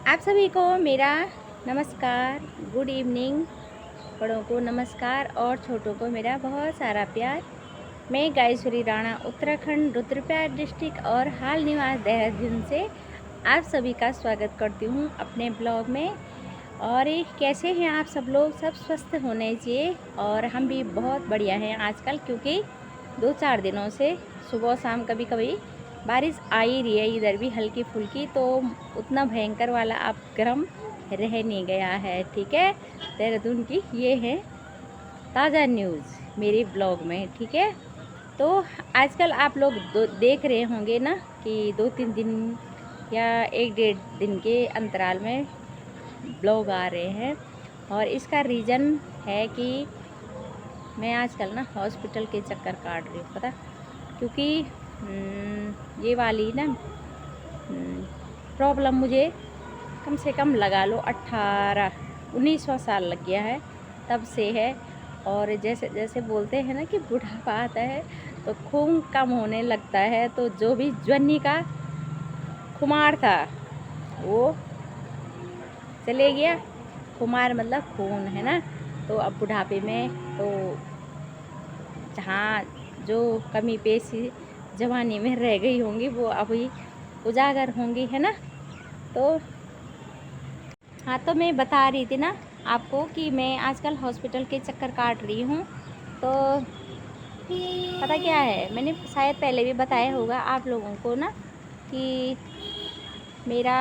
आप सभी को मेरा नमस्कार, गुड इवनिंग। बड़ों को नमस्कार और छोटों को मेरा बहुत सारा प्यार। मैं गायश्री राणा उत्तराखंड रुद्रप्रयाग डिस्ट्रिक्ट और हाल निवास देहरादून से आप सभी का स्वागत करती हूँ अपने ब्लॉग में। और कैसे हैं आप सब लोग? सब स्वस्थ होने चाहिए और हम भी बहुत बढ़िया हैं आजकल, क्योंकि 2-4 दिनों से सुबह शाम कभी कभी बारिश आ ही रही है, इधर भी हल्की फुल्की। तो उतना भयंकर वाला अब गर्म रह नहीं गया है। ठीक है, देहरादून की ये है ताज़ा न्यूज़ मेरे ब्लॉग में। ठीक है, तो आजकल आप लोग देख रहे होंगे ना कि 2-3 दिन या 1-1.5 दिन के अंतराल में ब्लॉग आ रहे हैं। और इसका रीज़न है कि मैं आजकल ना हॉस्पिटल के चक्कर काट रही हूँ, पता, क्योंकि ये वाली ना प्रॉब्लम मुझे कम से कम लगा लो 18-19वां साल लग गया है, तब से है। और जैसे जैसे बोलते हैं ना कि बुढ़ापा आता है तो खून कम होने लगता है, तो जो भी जवानी का खुमार था वो चले गया। खुमार मतलब खून है ना। तो अब बुढ़ापे में तो जहाँ जो कमी पेशी जवानी में रह गई होंगी वो अभी उजागर होंगी, है ना। तो हाँ, तो मैं बता रही थी ना आपको कि मैं आजकल हॉस्पिटल के चक्कर काट रही हूँ। तो पता क्या है, मैंने शायद पहले भी बताया होगा आप लोगों को ना कि मेरा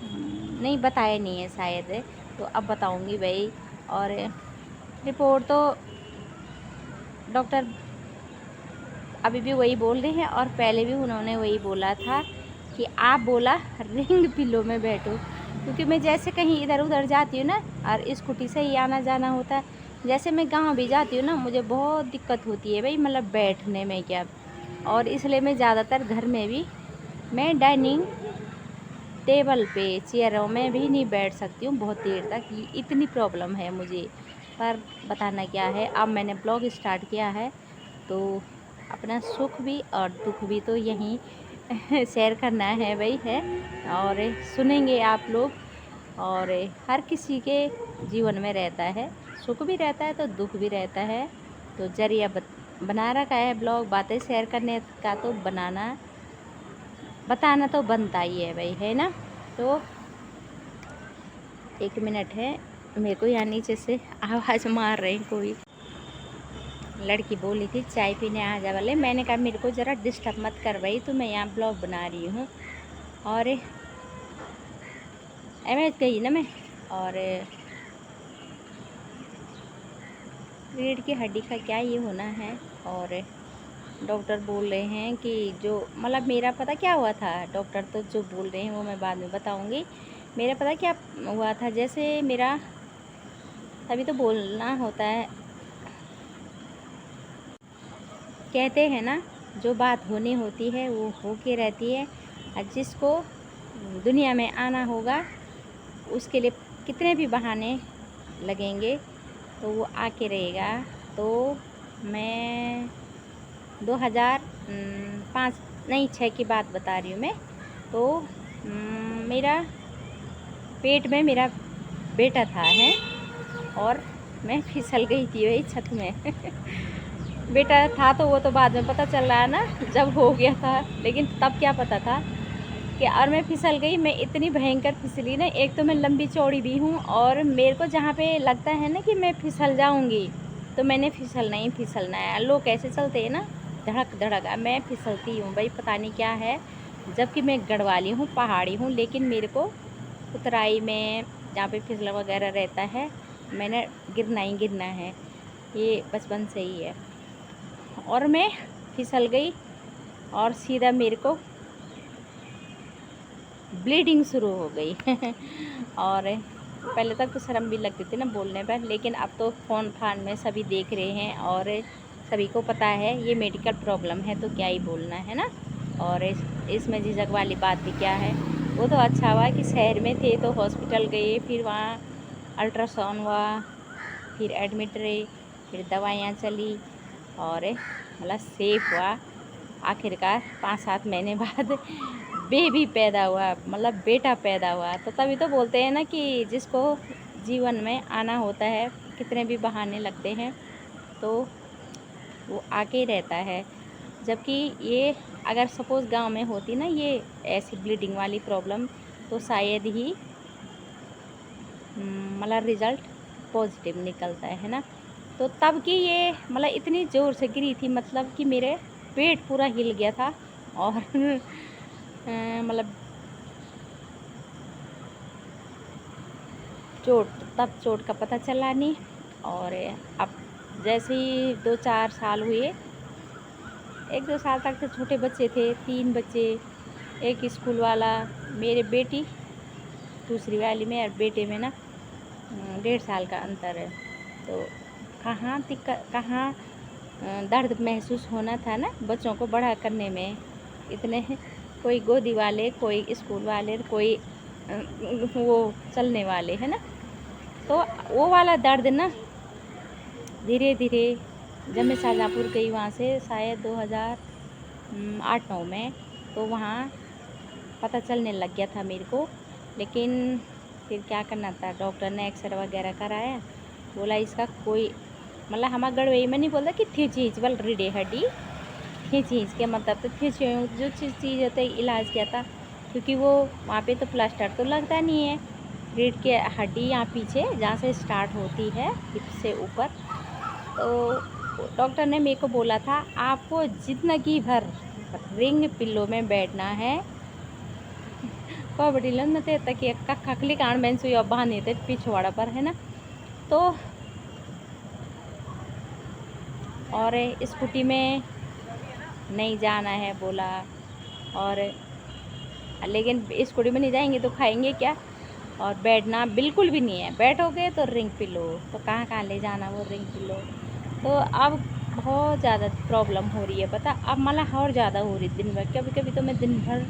नहीं बताया नहीं है शायद, तो अब बताऊँगी भाई। और रिपोर्ट तो डॉक्टर अभी भी वही बोल रहे हैं और पहले भी उन्होंने वही बोला था कि आप बोला रिंग पिलो में बैठो, क्योंकि मैं जैसे कहीं इधर उधर जाती हूँ ना और स्कूटी से ही आना जाना होता है। जैसे मैं गांव भी जाती हूँ ना, मुझे बहुत दिक्कत होती है भाई, मतलब बैठने में क्या। और इसलिए मैं ज़्यादातर घर में भी मैं डाइनिंग टेबल पे चेयरों में भी नहीं बैठ सकती हूँ बहुत देर तक, इतनी प्रॉब्लम है मुझे। पर बताना क्या है, अब मैंने ब्लॉग स्टार्ट किया है तो अपना सुख भी और दुख भी तो यहीं शेयर करना है भाई, है। और सुनेंगे आप लोग। और हर किसी के जीवन में रहता है, सुख भी रहता है तो दुख भी रहता है। तो जरिया बना रखा है ब्लॉग, बातें शेयर करने का, तो बताना तो बनता ही है भाई, है ना। तो 1 मिनट है, मेरे को यहाँ नीचे से आवाज़ मार रहे हैं कोई। लड़की बोली थी चाय पीने आ जा वाले, मैंने कहा मेरे को ज़रा डिस्टर्ब मत कर भाई, तो मैं यहाँ ब्लॉग बना रही हूँ। और एमएच गई ना मैं, और रीढ़ की हड्डी का क्या ये होना है। और डॉक्टर बोल रहे हैं कि जो मतलब मेरा पता क्या हुआ था, डॉक्टर तो जो बोल रहे हैं वो मैं बाद में बताऊंगी। मेरा पता क्या हुआ था, जैसे मेरा तभी तो बोलना होता है, कहते हैं ना जो बात होनी होती है वो हो के रहती है। और जिसको दुनिया में आना होगा उसके लिए कितने भी बहाने लगेंगे तो वो आके रहेगा। तो मैं 2005 नहीं 6 की बात बता रही हूँ मैं। तो मेरा पेट में मेरा बेटा था है, और मैं फिसल गई थी वही छत में बेटा था तो वो तो बाद में पता चल रहा है ना जब हो गया था, लेकिन तब क्या पता था कि। और मैं फिसल गई, मैं इतनी भयंकर फिसली ना। एक तो मैं लंबी चौड़ी भी हूँ, और मेरे को जहाँ पे लगता है ना कि मैं फिसल जाऊँगी तो मैंने फिसलना है। लोग कैसे चलते हैं ना, धड़क धड़क, मैं फिसलती हूँ भाई, पता नहीं क्या है। जबकि मैं गढ़वाली हूँ, पहाड़ी हूँ, लेकिन मेरे को उतराई में जहाँ पे फिसला वगैरह रहता है, मैंने गिरना ही गिरना है, ये बचपन से ही है। और मैं फिसल गई और सीधा मेरे को ब्लीडिंग शुरू हो गई और पहले तक तो शर्म भी लगती थी ना बोलने पर, लेकिन अब तो फ़ोन फान में सभी देख रहे हैं और सभी को पता है ये मेडिकल प्रॉब्लम है, तो क्या ही बोलना है ना। और इसमें झिझक वाली बात भी क्या है। वो तो अच्छा हुआ कि शहर में थे तो हॉस्पिटल गए, फिर वहाँ अल्ट्रासाउंड हुआ, फिर एडमिट रहे, फिर दवाइयाँ चली और मतलब सेफ हुआ। आखिरकार 5-7 महीने बाद बेबी पैदा हुआ, मतलब बेटा पैदा हुआ। तो तभी तो बोलते हैं ना कि जिसको जीवन में आना होता है, कितने भी बहाने लगते हैं तो वो आके ही रहता है। जबकि ये अगर सपोज़ गांव में होती ना ये ऐसी ब्लीडिंग वाली प्रॉब्लम, तो शायद ही मतलब रिज़ल्ट पॉजिटिव निकलता है ना। तो तब की ये मतलब इतनी ज़ोर से गिरी थी, मतलब कि मेरे पेट पूरा हिल गया था। और मतलब चोट का पता चला नहीं। और अब जैसे ही 2-4 साल हुए, 1-2 साल तक तो छोटे बच्चे थे, 3 बच्चे, एक स्कूल वाला, मेरे बेटी दूसरी वाली में और बेटे में ना 1.5 साल का अंतर है। तो कहाँ दिक्कत, कहाँ दर्द महसूस होना था ना बच्चों को बड़ा करने में। इतने कोई गोदी वाले, कोई स्कूल वाले, कोई वो चलने वाले, है ना। तो वो वाला दर्द ना धीरे धीरे, जब मैं शाहजहाँपुर गई वहाँ से शायद 2008-9 में, तो वहाँ पता चलने लग गया था मेरे को। लेकिन फिर क्या करना था, डॉक्टर ने एक्सरे वगैरह कराया, बोला इसका कोई मतलब हमारा गड़वई में नहीं बोलता कि थी चीज़ बल रीढ़े हड्डी, थी चीज़ के मतलब तो थी जो चीज़ होता है इलाज किया था। क्योंकि वो वहाँ पे तो प्लास्टर तो लगता नहीं है, रीढ़ की हड्डी यहाँ पीछे जहाँ से स्टार्ट होती है हिप से ऊपर। तो डॉक्टर ने मेरे को बोला था आपको ज़िंदगी भर रिंग पिल्लो में बैठना है। कबड्डी लन में तक खखली कान बैन सुई और बहाने थे पिछवाड़ा पर, है ना। तो और स्कूटी में नहीं जाना है बोला। और लेकिन स्कूटी में नहीं जाएंगे तो खाएंगे क्या, और बैठना बिल्कुल भी नहीं है, बैठोगे तो रिंग पिलो, तो कहाँ कहाँ ले जाना वो रिंग पिलो। तो अब बहुत ज़्यादा प्रॉब्लम हो रही है पता, अब मतलब और ज़्यादा हो रही दिन भर। कभी कभी तो मैं दिन भर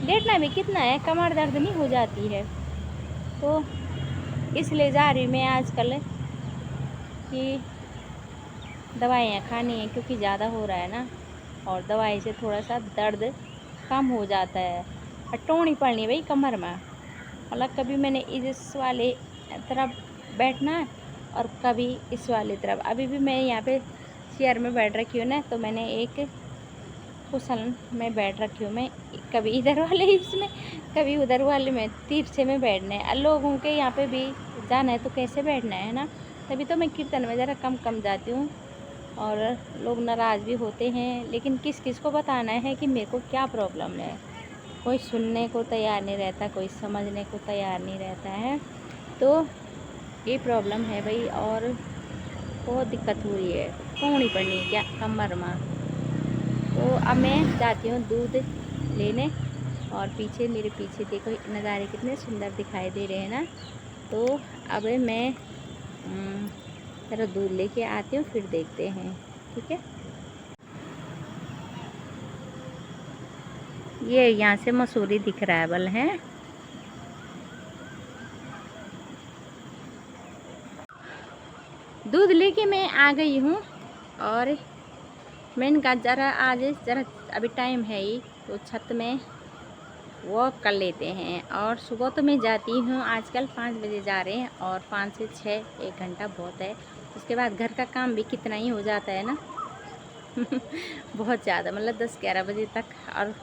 लेटना भी कितना है, कमर दर्द नहीं हो जाती है। तो इसलिए जा रही मैं आजकल कि दवाइयाँ खानी है, क्योंकि ज़्यादा हो रहा है ना, और दवाई से थोड़ा सा दर्द कम हो जाता है। और टोनी पड़नी है भाई कमर में, मतलब कभी मैंने इस वाले तरफ बैठना है और कभी इस वाले तरफ। अभी भी मैं यहाँ पे चेयर में बैठ रखी हूँ ना, तो मैंने एक कुशन में बैठ रखी हूँ मैं, कभी इधर वाले इसमें, कभी उधर वाले में, तिरछे में बैठना है। लोगों के यहाँ पे भी जाना है तो कैसे बैठना है ना। तभी तो मैं कीर्तन में ज़रा कम जाती हूँ, और लोग नाराज़ भी होते हैं। लेकिन किस किस को बताना है कि मेरे को क्या प्रॉब्लम है, कोई सुनने को तैयार नहीं रहता, कोई समझने को तैयार नहीं रहता है। तो ये प्रॉब्लम है भाई, और बहुत दिक्कत हो रही है, कौड़ी पड़नी है क्या कमर में। तो अब मैं जाती हूँ दूध लेने, और पीछे मेरे पीछे देखो नज़ारे कितने सुंदर दिखाई दे रहे हैं ना। तो अब मैं जरा दूध लेके आती हूँ, फिर देखते हैं, ठीक है। ये यहाँ से मसूरी दिख रहा है बल है। दूध लेके मैं आ गई हूँ, और मैंने कहा ज़रा आज ज़रा अभी टाइम है ही, तो छत में वॉक कर लेते हैं। और सुबह तो मैं जाती हूँ आजकल 5 बजे जा रहे हैं, और 5 से 6 1 घंटा बहुत है। उसके बाद घर का काम भी कितना ही हो जाता है ना बहुत ज़्यादा, मतलब 10-11 बजे तक। और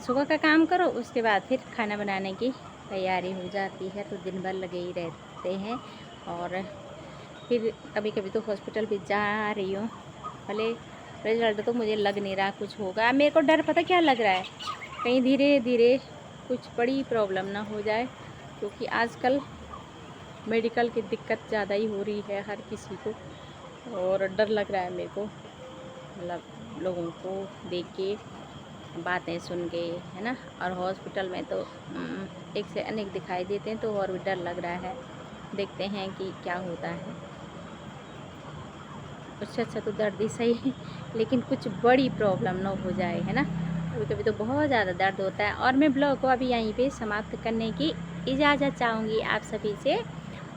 सुबह का काम करो, उसके बाद फिर खाना बनाने की तैयारी हो जाती है, तो दिन भर लगे ही रहते हैं। और फिर कभी कभी तो हॉस्पिटल भी जा रही हूँ, भले रिजल्ट तो मुझे लग नहीं रहा कुछ होगा। मेरे को डर पता क्या लग रहा है, कहीं धीरे धीरे कुछ बड़ी प्रॉब्लम ना हो जाए, क्योंकि आजकल मेडिकल की दिक्कत ज़्यादा ही हो रही है हर किसी को। और डर लग रहा है मेरे को, मतलब लोगों को देख के, बातें सुन के, है ना। और हॉस्पिटल में तो एक से अनेक दिखाई देते हैं, तो और भी डर लग रहा है। देखते हैं कि क्या होता है। उससे अच्छा तो दर्द ही सही लेकिन कुछ बड़ी प्रॉब्लम ना हो जाए, है ना। कभी कभी तो बहुत ज़्यादा दर्द होता है। और मैं ब्लॉग को अभी यहीं पे समाप्त करने की इजाज़त चाहूँगी आप सभी से।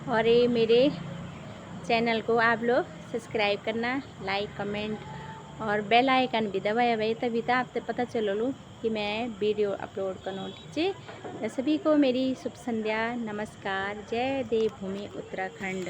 और ये मेरे चैनल को आप लोग सब्सक्राइब करना, लाइक कमेंट और बेल आइकन भी दबाया भाई, तभी तो आपसे पता चलो लो कि मैं वीडियो अपलोड करूँ। ठीक है, सभी को मेरी शुभ संध्या, नमस्कार, जय देवभूमि उत्तराखंड।